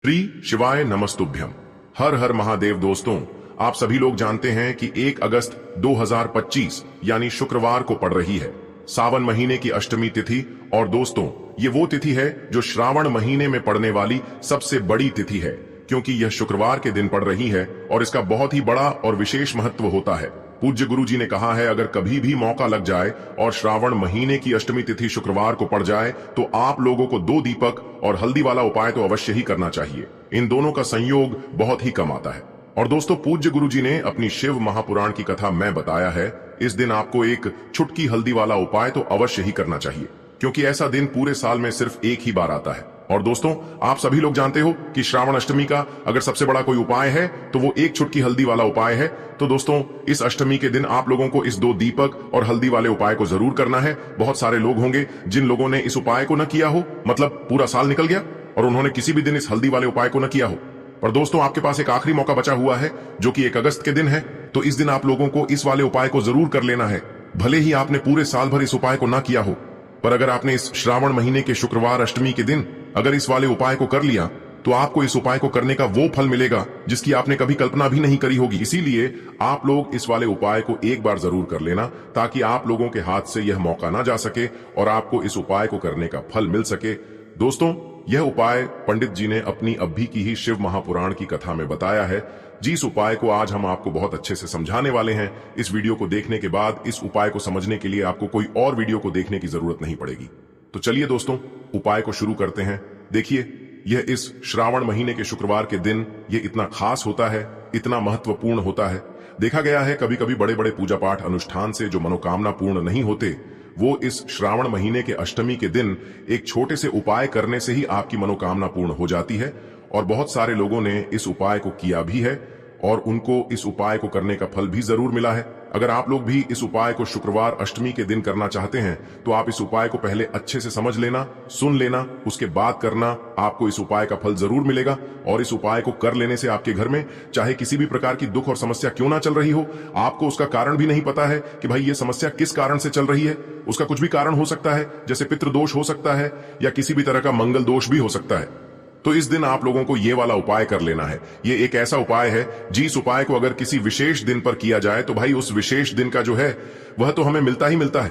श्री शिवाय नमस्तुभ्यम। हर हर महादेव। दोस्तों, आप सभी लोग जानते हैं कि 1 अगस्त 2025 यानी शुक्रवार को पड़ रही है सावन महीने की अष्टमी तिथि। और दोस्तों, ये वो तिथि है जो श्रावण महीने में पड़ने वाली सबसे बड़ी तिथि है, क्योंकि यह शुक्रवार के दिन पड़ रही है और इसका बहुत ही बड़ा और विशेष महत्व होता है। पूज्य गुरु जी ने कहा है, अगर कभी भी मौका लग जाए और श्रावण महीने की अष्टमी तिथि शुक्रवार को पड़ जाए तो आप लोगों को 2 दीपक और हल्दी वाला उपाय तो अवश्य ही करना चाहिए। इन दोनों का संयोग बहुत ही कम आता है। और दोस्तों, पूज्य गुरु जी ने अपनी शिव महापुराण की कथा में बताया है, इस दिन आपको एक छुटकी हल्दी वाला उपाय तो अवश्य ही करना चाहिए, क्योंकि ऐसा दिन पूरे साल में सिर्फ एक ही बार आता है। और दोस्तों, आप सभी लोग जानते हो कि श्रावण अष्टमी का अगर सबसे बड़ा कोई उपाय है तो वो एक छुटकी हल्दी वाला उपाय है। तो दोस्तों, इस अष्टमी के दिन आप लोगों को इस 2 दीपक और हल्दी वाले उपाय को जरूर करना है। बहुत सारे लोग होंगे जिन लोगों ने इस उपाय को न किया हो, मतलब पूरा साल निकल गया और उन्होंने किसी भी दिन इस हल्दी वाले उपाय को न किया हो। पर दोस्तों, आपके पास एक आखिरी मौका बचा हुआ है जो कि 1 अगस्त के दिन है। तो इस दिन आप लोगों को इस वाले उपाय को जरूर कर लेना है, भले ही आपने पूरे साल भर इस उपाय को ना किया हो। पर अगर आपने इस श्रावण महीने के शुक्रवार अष्टमी के दिन अगर इस वाले उपाय को कर लिया तो आपको इस उपाय को करने का वो फल मिलेगा जिसकी आपने कभी कल्पना भी नहीं करी होगी। इसीलिए आप लोग इस वाले उपाय को एक बार जरूर कर लेना, ताकि आप लोगों के हाथ से यह मौका ना जा सके और आपको इस उपाय को करने का फल मिल सके। दोस्तों, यह उपाय पंडित जी ने अपनी अभी की ही शिव महापुराण की कथा में बताया है, जिस उपाय को आज हम आपको बहुत अच्छे से समझाने वाले हैं। इस वीडियो को देखने के बाद इस उपाय को समझने के लिए आपको कोई और वीडियो को देखने की जरूरत नहीं पड़ेगी। तो चलिए दोस्तों, उपाय को शुरू करते हैं। देखिए, यह इस श्रावण महीने के शुक्रवार के दिन ये इतना खास होता है, इतना महत्वपूर्ण होता है। देखा गया है कभी कभी बड़े बड़े पूजा पाठ अनुष्ठान से जो मनोकामना पूर्ण नहीं होते, वो इस श्रावण महीने के अष्टमी के दिन एक छोटे से उपाय करने से ही आपकी मनोकामना पूर्ण हो जाती है। और बहुत सारे लोगों ने इस उपाय को किया भी है और उनको इस उपाय को करने का फल भी जरूर मिला है। अगर आप लोग भी इस उपाय को शुक्रवार अष्टमी के दिन करना चाहते हैं तो आप इस उपाय को पहले अच्छे से समझ लेना, सुन लेना, उसके बाद करना। आपको इस उपाय का फल जरूर मिलेगा। और इस उपाय को कर लेने से आपके घर में चाहे किसी भी प्रकार की दुख और समस्या क्यों ना चल रही हो, आपको उसका कारण भी नहीं पता है कि भाई ये समस्या किस कारण से चल रही है, उसका कुछ भी कारण हो सकता है, जैसे पितृदोष हो सकता है या किसी भी तरह का मंगल दोष भी हो सकता है। तो इस दिन आप लोगों को ये वाला उपाय कर लेना है। ये एक ऐसा उपाय है जिस उपाय को अगर किसी विशेष दिन पर किया जाए तो भाई उस विशेष दिन का जो है वह तो हमें मिलता ही मिलता है,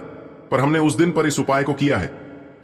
पर हमने उस दिन पर इस उपाय को किया है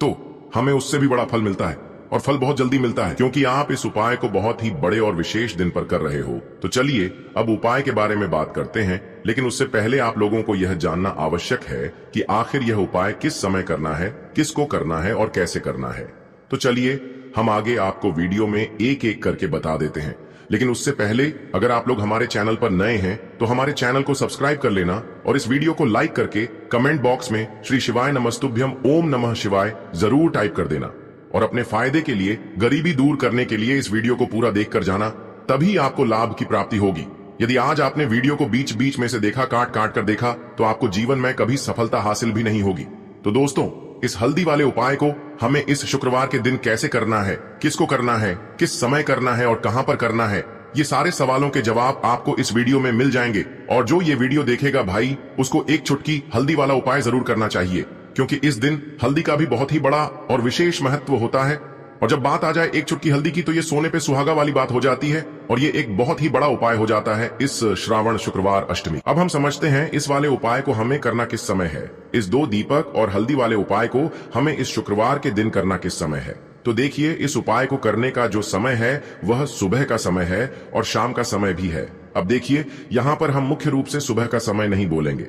तो हमें उससे भी बड़ा फल मिलता है, और फल बहुत जल्दी मिलता है, क्योंकि आप इस उपाय को बहुत ही बड़े और विशेष दिन पर कर रहे हो। तो चलिए अब उपाय के बारे में बात करते हैं, लेकिन उससे पहले आप लोगों को यह जानना आवश्यक है कि आखिर यह उपाय किस समय करना है, किसको करना है और कैसे करना है। तो चलिए हम आगे आपको वीडियो में एक एक करके बता देते हैं। लेकिन उससे पहले अगर आप लोग हमारे चैनल पर नए हैं तो हमारे चैनल को सब्सक्राइब कर लेना और इस वीडियो को लाइक करके कमेंट बॉक्स में श्री शिवाय नमस्तुभ्यम ओम नमः शिवाय जरूर टाइप कर देना। और अपने फायदे के लिए, गरीबी दूर करने के लिए इस वीडियो को पूरा देख कर जाना, तभी आपको लाभ की प्राप्ति होगी। यदि आज आपने वीडियो को बीच बीच में से देखा, काट काट कर देखा, तो आपको जीवन में कभी सफलता हासिल भी नहीं होगी। तो दोस्तों, इस हल्दी वाले उपाय को हमें इस शुक्रवार के दिन कैसे करना है, किसको करना है, किस समय करना है और कहां पर करना है, ये सारे सवालों के जवाब आपको इस वीडियो में मिल जाएंगे। और जो ये वीडियो देखेगा भाई, उसको एक छुटकी हल्दी वाला उपाय जरूर करना चाहिए, क्योंकि इस दिन हल्दी का भी बहुत ही बड़ा और विशेष महत्व होता है। और जब बात आ जाए एक चुटकी हल्दी की तो ये सोने पे सुहागा वाली बात हो जाती है, और ये एक बहुत ही बड़ा उपाय हो जाता है इस श्रावण शुक्रवार अष्टमी। अब हम समझते हैं इस वाले उपाय को हमें करना किस समय है। इस 2 दीपक और हल्दी वाले उपाय को हमें इस शुक्रवार के दिन करना किस समय है। तो देखिए, इस उपाय को करने का जो समय है वह सुबह का समय है और शाम का समय भी है। अब देखिए, यहाँ पर हम मुख्य रूप से सुबह का समय नहीं बोलेंगे,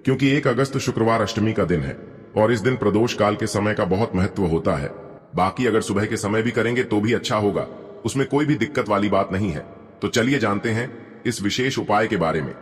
क्योंकि 1 अगस्त शुक्रवार अष्टमी का दिन है और इस दिन प्रदोष काल के समय का बहुत महत्व होता है। बाकी अगर सुबह के समय भी करेंगे तो भी अच्छा होगा, उसमें कोई भी दिक्कत वाली बात नहीं है। तो चलिए जानते हैं इस विशेष उपाय के बारे में।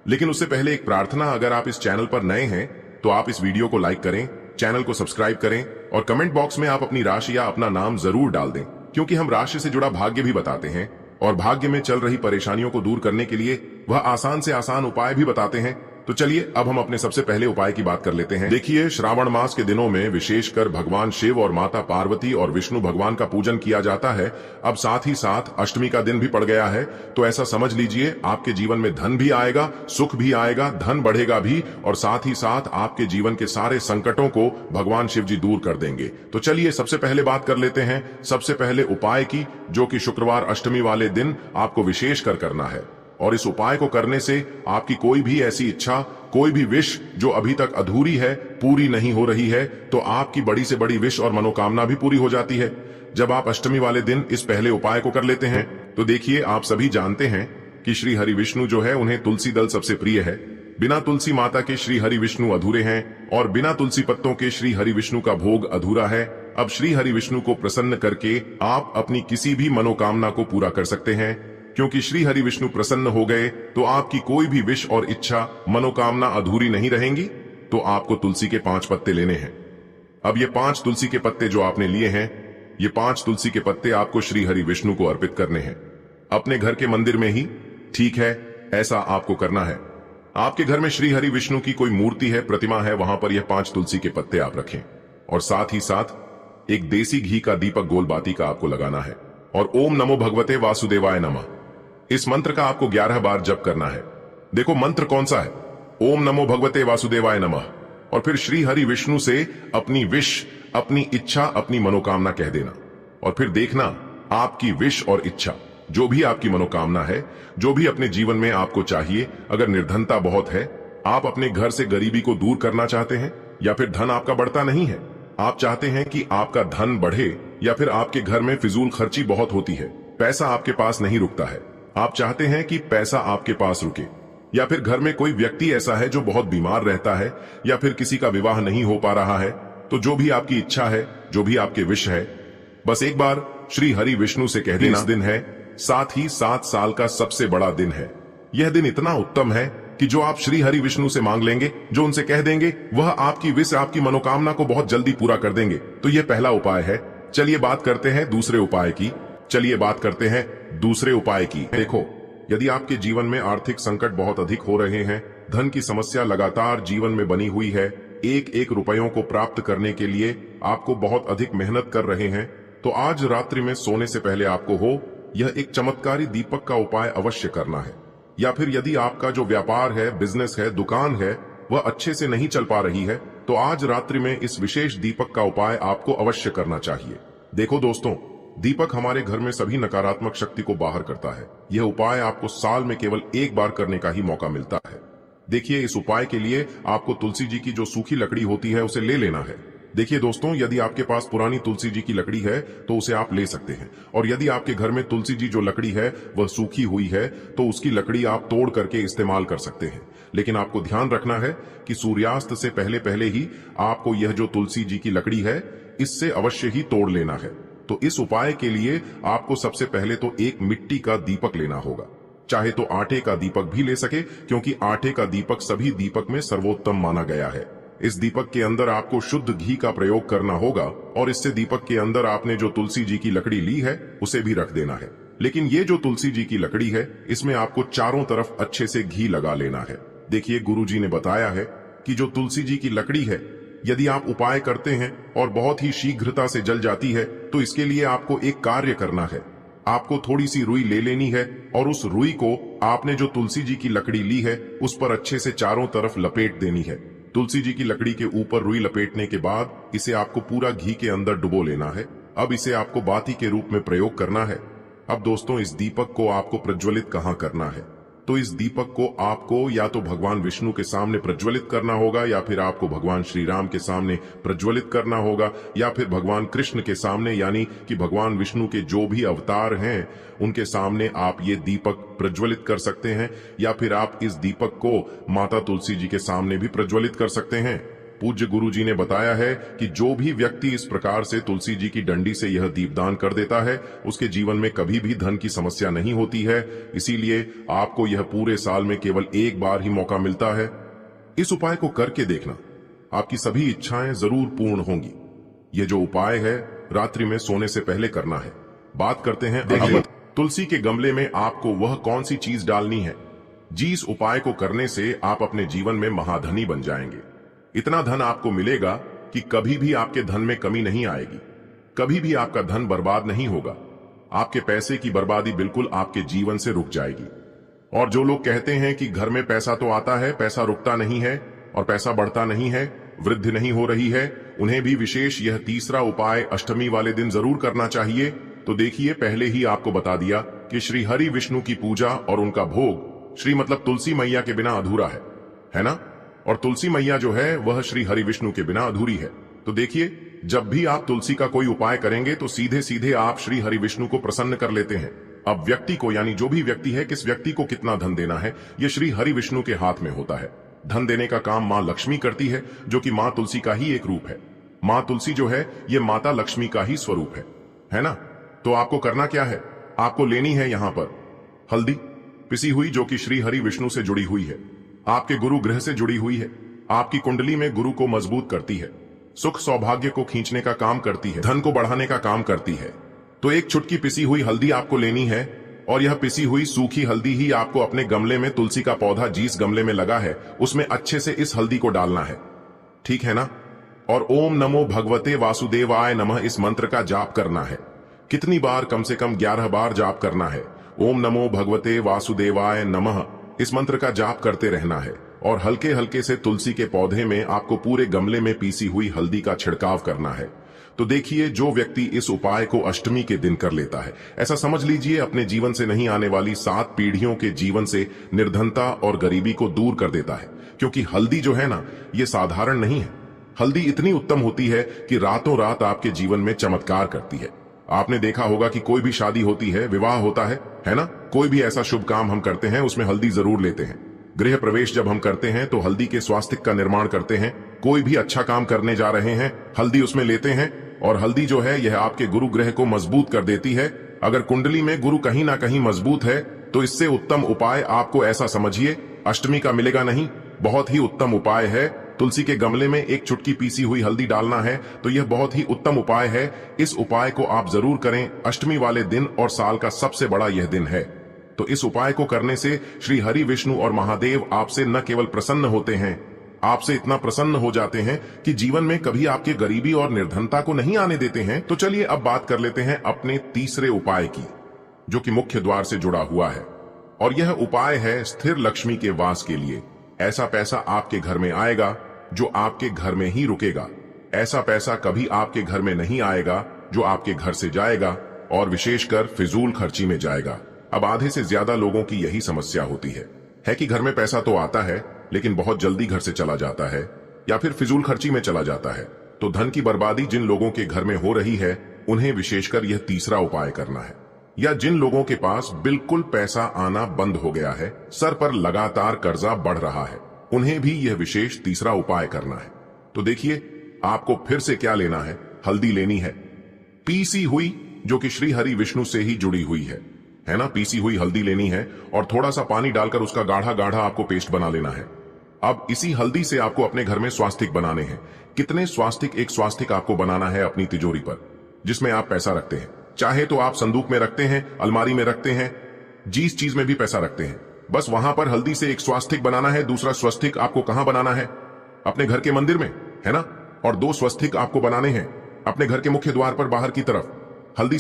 लेकिन उससे पहले एक प्रार्थना, अगर आप इस चैनल पर नए हैं तो आप इस वीडियो को लाइक करें, चैनल को सब्सक्राइब करें और कमेंट बॉक्स में आप अपनी राशि या अपना नाम जरूर डाल दें, क्योंकि हम राशि से जुड़ा भाग्य भी बताते हैं और भाग्य में चल रही परेशानियों को दूर करने के लिए वह आसान से आसान उपाय भी बताते हैं। तो चलिए अब हम अपने सबसे पहले उपाय की बात कर लेते हैं। देखिए, श्रावण मास के दिनों में विशेषकर भगवान शिव और माता पार्वती और विष्णु भगवान का पूजन किया जाता है। अब साथ ही साथ अष्टमी का दिन भी पड़ गया है, तो ऐसा समझ लीजिए आपके जीवन में धन भी आएगा, सुख भी आएगा, धन बढ़ेगा भी, और साथ ही साथ आपके जीवन के सारे संकटों को भगवान शिव जी दूर कर देंगे। तो चलिए सबसे पहले बात कर लेते हैं सबसे पहले उपाय की, जो कि शुक्रवार अष्टमी वाले दिन आपको विशेष कर करना है। और इस उपाय को करने से आपकी कोई भी ऐसी इच्छा, कोई भी विश जो अभी तक अधूरी है, पूरी नहीं हो रही है, तो आपकी बड़ी से बड़ी विश और मनोकामना भी पूरी हो जाती है जब आप अष्टमी वाले दिन इस पहले उपाय को कर लेते हैं। तो देखिए, आप सभी जानते हैं कि श्री हरि विष्णु जो है उन्हें तुलसी दल सबसे प्रिय है। बिना तुलसी माता के श्री हरि विष्णु अधूरे हैं और बिना तुलसी पत्तों के श्री हरि विष्णु का भोग अधूरा है। अब श्री हरि विष्णु को प्रसन्न करके आप अपनी किसी भी मनोकामना को पूरा कर सकते हैं, क्योंकि श्री हरि विष्णु प्रसन्न हो गए तो आपकी कोई भी विश और इच्छा, मनोकामना अधूरी नहीं रहेंगी। तो आपको तुलसी के 5 पत्ते लेने हैं। अब ये 5 तुलसी के पत्ते जो आपने लिए हैं, ये 5 तुलसी के पत्ते आपको श्री हरि विष्णु को अर्पित करने हैं, अपने घर के मंदिर में ही। ठीक है, ऐसा आपको करना है। आपके घर में श्री हरि विष्णु की कोई मूर्ति है, प्रतिमा है, वहां पर यह 5 तुलसी के पत्ते आप रखें, और साथ ही साथ एक देसी घी का दीपक गोलबाती का आपको लगाना है, और ओम नमो भगवते वासुदेवाय नमः, इस मंत्र का आपको 11 बार जप करना है। देखो मंत्र कौन सा है, ओम नमो भगवते वासुदेवाय नमः, और फिर श्री हरि विष्णु से अपनी विश, अपनी इच्छा, अपनी मनोकामना कह देना, और फिर देखना आपकी विश और इच्छा, जो भी आपकी मनोकामना है, जो भी अपने जीवन में आपको चाहिए। अगर निर्धनता बहुत है, आप अपने घर से गरीबी को दूर करना चाहते हैं, या फिर धन आपका बढ़ता नहीं है, आप चाहते हैं कि आपका धन बढ़े, या फिर आपके घर में फिजूल खर्ची बहुत होती है, पैसा आपके पास नहीं रुकता है, आप चाहते हैं कि पैसा आपके पास रुके, या फिर घर में कोई व्यक्ति ऐसा है जो बहुत बीमार रहता है, या फिर किसी का विवाह नहीं हो पा रहा है, तो जो भी आपकी इच्छा है, जो भी आपके विश है, बस एक बार श्री हरि विष्णु से कह देना। इस दिन है, साथ ही 7 साल का सबसे बड़ा दिन है। यह दिन इतना उत्तम है कि जो आप श्री हरि विष्णु से मांग लेंगे, जो उनसे कह देंगे, वह आपकी विश, आपकी मनोकामना को बहुत जल्दी पूरा कर देंगे। तो यह पहला उपाय है। चलिए बात करते हैं दूसरे उपाय की। देखो, यदि आपके जीवन में आर्थिक संकट बहुत अधिक हो रहे हैं, धन की समस्या लगातार जीवन में बनी हुई है, एक एक रुपयों को प्राप्त करने के लिए आपको बहुत अधिक मेहनत कर रहे हैं, तो आज रात्रि में सोने से पहले आपको हो यह एक चमत्कारी दीपक का उपाय अवश्य करना है। या फिर यदि आपका जो व्यापार है, बिजनेस है, दुकान है, वह अच्छे से नहीं चल पा रही है, तो आज रात्रि में इस विशेष दीपक का उपाय आपको अवश्य करना चाहिए। देखो दोस्तों, दीपक हमारे घर में सभी नकारात्मक शक्ति को बाहर करता है। यह उपाय आपको साल में केवल एक बार करने का ही मौका मिलता है। देखिए, इस उपाय के लिए आपको तुलसी जी की जो सूखी लकड़ी होती है उसे ले लेना है। देखिए दोस्तों, यदि आपके पास पुरानी तुलसी जी की लकड़ी है तो उसे आप ले सकते हैं, और यदि आपके घर में तुलसी जी जो लकड़ी है वह सूखी हुई है तो उसकी लकड़ी आप तोड़ करके इस्तेमाल कर सकते हैं। लेकिन आपको ध्यान रखना है कि सूर्यास्त से पहले पहले ही आपको यह जो तुलसी जी की लकड़ी है, इससे अवश्य ही तोड़ लेना है। तो इस उपाय के लिए आपको सबसे पहले तो एक मिट्टी का दीपक लेना होगा, चाहे तो आटे का दीपक भी ले सके, क्योंकि आटे का दीपक सभी दीपक में सर्वोत्तम माना गया है। इस दीपक के अंदर आपको शुद्ध घी का प्रयोग करना होगा, और इससे दीपक के अंदर आपने जो तुलसी जी की लकड़ी ली है उसे भी रख देना है। लेकिन ये जो तुलसी जी की लकड़ी है, इसमें आपको चारों तरफ अच्छे से घी लगा लेना है। देखिए, गुरु जी ने बताया है कि जो तुलसी जी की लकड़ी है, यदि आप उपाय करते हैं और बहुत ही शीघ्रता से जल जाती है, तो इसके लिए आपको एक कार्य करना है। आपको थोड़ी सी रुई ले लेनी है, और उस रुई को आपने जो तुलसी जी की लकड़ी ली है उस पर अच्छे से चारों तरफ लपेट देनी है। तुलसी जी की लकड़ी के ऊपर रुई लपेटने के बाद इसे आपको पूरा घी के अंदर डुबो लेना है। अब इसे आपको बाती के रूप में प्रयोग करना है। अब दोस्तों, इस दीपक को आपको प्रज्वलित कहाँ करना है? तो इस दीपक को आपको या तो भगवान विष्णु के सामने प्रज्वलित करना होगा, या फिर आपको भगवान श्री राम के सामने प्रज्वलित करना होगा, या फिर भगवान कृष्ण के सामने, यानी कि भगवान विष्णु के जो भी अवतार हैं उनके सामने आप ये दीपक प्रज्वलित कर सकते हैं, या फिर आप इस दीपक को माता तुलसी जी के सामने भी प्रज्वलित कर सकते हैं। पूज्य गुरु जी ने बताया है कि जो भी व्यक्ति इस प्रकार से तुलसी जी की डंडी से यह दीपदान कर देता है, उसके जीवन में कभी भी धन की समस्या नहीं होती है। इसीलिए आपको यह पूरे साल में केवल एक बार ही मौका मिलता है। इस उपाय को करके देखना, आपकी सभी इच्छाएं जरूर पूर्ण होंगी। यह जो उपाय है रात्रि में सोने से पहले करना है। बात करते हैं तुलसी के गमले में आपको वह कौन सी चीज डालनी है। जिस उपाय को करने से आप अपने जीवन में महाधनी बन जाएंगे। इतना धन आपको मिलेगा कि कभी भी आपके धन में कमी नहीं आएगी, कभी भी आपका धन बर्बाद नहीं होगा। आपके पैसे की बर्बादी बिल्कुल आपके जीवन से रुक जाएगी। और जो लोग कहते हैं कि घर में पैसा तो आता है, पैसा रुकता नहीं है और पैसा बढ़ता नहीं है, वृद्धि नहीं हो रही है, उन्हें भी विशेष यह तीसरा उपाय अष्टमी वाले दिन जरूर करना चाहिए। तो देखिए, पहले ही आपको बता दिया कि श्री हरि विष्णु की पूजा और उनका भोग श्री मतलब तुलसी मैया के बिना अधूरा है ना। और तुलसी मैया जो है वह श्री हरि विष्णु के बिना अधूरी है। तो देखिए, जब भी आप तुलसी का कोई उपाय करेंगे तो सीधे सीधे आप श्री हरि विष्णु को प्रसन्न कर लेते हैं। अब व्यक्ति को, यानी जो भी व्यक्ति है, किस व्यक्ति को कितना धन देना है, यह श्री हरि विष्णु के हाथ में होता है। धन देने का काम मां लक्ष्मी करती है, जो कि मां तुलसी का ही एक रूप है। मां तुलसी जो है ये माता लक्ष्मी का ही स्वरूप है ना। तो आपको करना क्या है, आपको लेनी है यहां पर हल्दी पिसी हुई, जो कि श्री हरि विष्णु से जुड़ी हुई है, आपके गुरु ग्रह से जुड़ी हुई है, आपकी कुंडली में गुरु को मजबूत करती है, सुख सौभाग्य को खींचने का काम करती है, धन को बढ़ाने का काम करती है। तो एक चुटकी पिसी हुई हल्दी आपको लेनी है और यह पिसी हुई सूखी हल्दी ही आपको अपने गमले में, तुलसी का पौधा जिस गमले में लगा है उसमें अच्छे से इस हल्दी को डालना है, ठीक है ना। और ओम नमो भगवते वासुदेवाय नमः इस मंत्र का जाप करना है। कितनी बार, कम से कम 11 बार जाप करना है। ओम नमो भगवते वासुदेवाय नमः इस मंत्र का जाप करते रहना है और हल्के हल्के से तुलसी के पौधे में आपको पूरे गमले में पीसी हुई हल्दी का छिड़काव करना है। तो देखिए, जो व्यक्ति इस उपाय को अष्टमी के दिन कर लेता है, ऐसा समझ लीजिए अपने जीवन से नहीं आने वाली 7 पीढ़ियों के जीवन से निर्धनता और गरीबी को दूर कर देता है। क्योंकि हल्दी जो है ना, ये साधारण नहीं है। हल्दी इतनी उत्तम होती है कि रातों रात आपके जीवन में चमत्कार करती है। आपने देखा होगा कि कोई भी शादी होती है, विवाह होता है ना, कोई भी ऐसा शुभ काम हम करते हैं उसमें हल्दी जरूर लेते हैं। गृह प्रवेश जब हम करते हैं तो हल्दी के स्वास्तिक का निर्माण करते हैं। कोई भी अच्छा काम करने जा रहे हैं, हल्दी उसमें लेते हैं। और हल्दी जो है यह आपके गुरु ग्रह को मजबूत कर देती है। अगर कुंडली में गुरु कहीं ना कहीं मजबूत है तो इससे उत्तम उपाय आपको, ऐसा समझिए, अष्टमी का मिलेगा नहीं। बहुत ही उत्तम उपाय है। तुलसी के गमले में एक चुटकी पीसी हुई हल्दी डालना है, तो यह बहुत ही उत्तम उपाय है। इस उपाय को आप जरूर करें अष्टमी वाले दिन, और साल का सबसे बड़ा यह दिन है। तो इस उपाय को करने से श्री हरि विष्णु और महादेव आपसे न केवल प्रसन्न होते हैं, आपसे इतना प्रसन्न हो जाते हैं कि जीवन में कभी आपके गरीबी और निर्धनता को नहीं आने देते हैं। तो चलिए अब बात कर लेते हैं अपने तीसरे उपाय की, जो कि मुख्य द्वार से जुड़ा हुआ है। और यह उपाय है स्थिर लक्ष्मी के वास के लिए। ऐसा पैसा आपके घर में आएगा जो आपके घर में ही रुकेगा। ऐसा पैसा कभी आपके घर में नहीं आएगा जो आपके घर से जाएगा, और विशेषकर फिजूल खर्ची में जाएगा। अब आधे से ज्यादा लोगों की यही समस्या होती है कि घर में पैसा तो आता है लेकिन बहुत जल्दी घर से चला जाता है या फिर फिजूल खर्ची में चला जाता है। तो धन की बर्बादी जिन लोगों के घर में हो रही है उन्हें विशेषकर यह तीसरा उपाय करना है। या जिन लोगों के पास बिल्कुल पैसा आना बंद हो गया है, सर पर लगातार कर्जा बढ़ रहा है, उन्हें भी यह विशेष तीसरा उपाय करना है। तो देखिए, आपको फिर से क्या लेना है, हल्दी लेनी है पीसी हुई, जो कि श्री हरि विष्णु से ही जुड़ी हुई है ना। पीसी हुई हल्दी लेनी है और थोड़ा सा पानी डालकर उसका गाढ़ा गाढ़ा आपको पेस्ट बना लेना है। अब इसी हल्दी से आपको अपने घर में स्वास्तिक बनाने हैं। कितने स्वास्तिक? एक स्वास्तिक आपको बनाना है अपनी तिजोरी पर, जिसमें आप पैसा रखते हैं। चाहे तो आप संदूक में रखते हैं, अलमारी में रखते हैं, जिस चीज में भी पैसा रखते हैं, बस वहां पर हल्दी से एक स्वास्तिक बनाना है। दूसरा स्वास्तिक आपको कहां बनाना है? अपने घर के मंदिर में, है ना। और 2 स्वास्तिक आपको बनाने हैं अपने घर के मुख्य द्वार पर बाहर की तरफ। हल्दी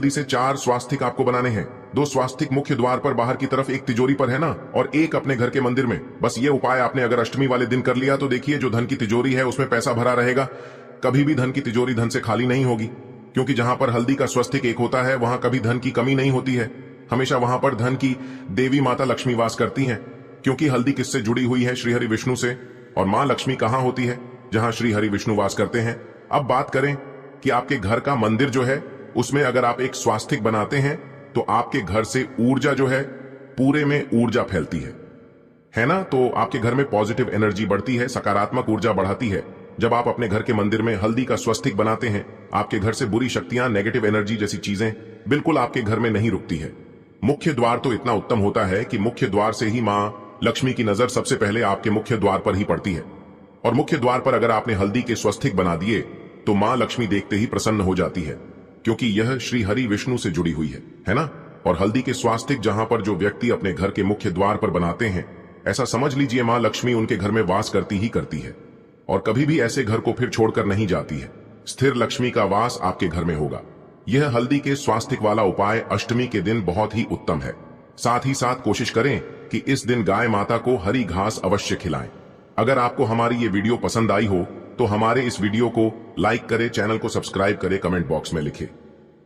से 4 स्वास्तिक आपको बनाने हैं। 2 स्वास्तिक मुख्य द्वार पर बाहर की तरफ, एक तिजोरी पर, है ना, और एक अपने घर के मंदिर में। बस ये उपाय आपने अगर अष्टमी वाले दिन कर लिया तो देखिए, जो धन की तिजोरी है उसमें पैसा भरा रहेगा। कभी भी धन की तिजोरी धन से खाली नहीं होगी, क्योंकि जहां पर हल्दी का स्वास्तिक एक होता है वहां कभी धन की कमी नहीं होती है। हमेशा वहां पर धन की देवी माता लक्ष्मी वास करती हैं, क्योंकि हल्दी किससे जुड़ी हुई है? श्री हरि विष्णु से। और मां लक्ष्मी कहां होती है? जहां श्री हरि विष्णु वास करते हैं। अब बात करें कि आपके घर का मंदिर जो है उसमें अगर आप एक स्वास्तिक बनाते हैं तो आपके घर से ऊर्जा जो है, पूरे में ऊर्जा फैलती है ना। तो आपके घर में पॉजिटिव एनर्जी बढ़ती है, सकारात्मक ऊर्जा बढ़ाती है। जब आप अपने घर के मंदिर में हल्दी का स्वास्तिक बनाते हैं, आपके घर से बुरी शक्तियां, नेगेटिव एनर्जी जैसी चीजें बिल्कुल आपके घर में नहीं रुकती है। मुख्य द्वार तो इतना उत्तम होता है कि मुख्य द्वार से ही मां लक्ष्मी की नजर सबसे पहले आपके मुख्य द्वार पर ही पड़ती है। और मुख्य द्वार पर अगर आपने हल्दी के स्वास्तिक बना दिए तो मां लक्ष्मी देखते ही प्रसन्न हो जाती है, क्योंकि यह श्री हरि विष्णु से जुड़ी हुई है ना। और हल्दी के स्वास्तिक जहां पर जो व्यक्ति अपने घर के मुख्य द्वार पर बनाते हैं, ऐसा समझ लीजिए मां लक्ष्मी उनके घर में वास करती ही करती है और कभी भी ऐसे घर को फिर छोड़कर नहीं जाती है। स्थिर लक्ष्मी का वास आपके घर में होगा। यह हल्दी के स्वास्तिक वाला उपाय अष्टमी के दिन बहुत ही उत्तम है। साथ ही साथ कोशिश करें कि इस दिन गाय माता को हरी घास अवश्य खिलाएं। अगर आपको हमारी ये वीडियो पसंद आई हो तो हमारे इस वीडियो को लाइक करें, चैनल को सब्सक्राइब करें, कमेंट बॉक्स में लिखें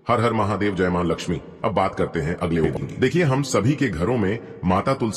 हर हर महादेव, जय मां लक्ष्मी। अब बात करते हैं अगले उपाय की। देखिए, हम सभी के घरों में माता तुलसी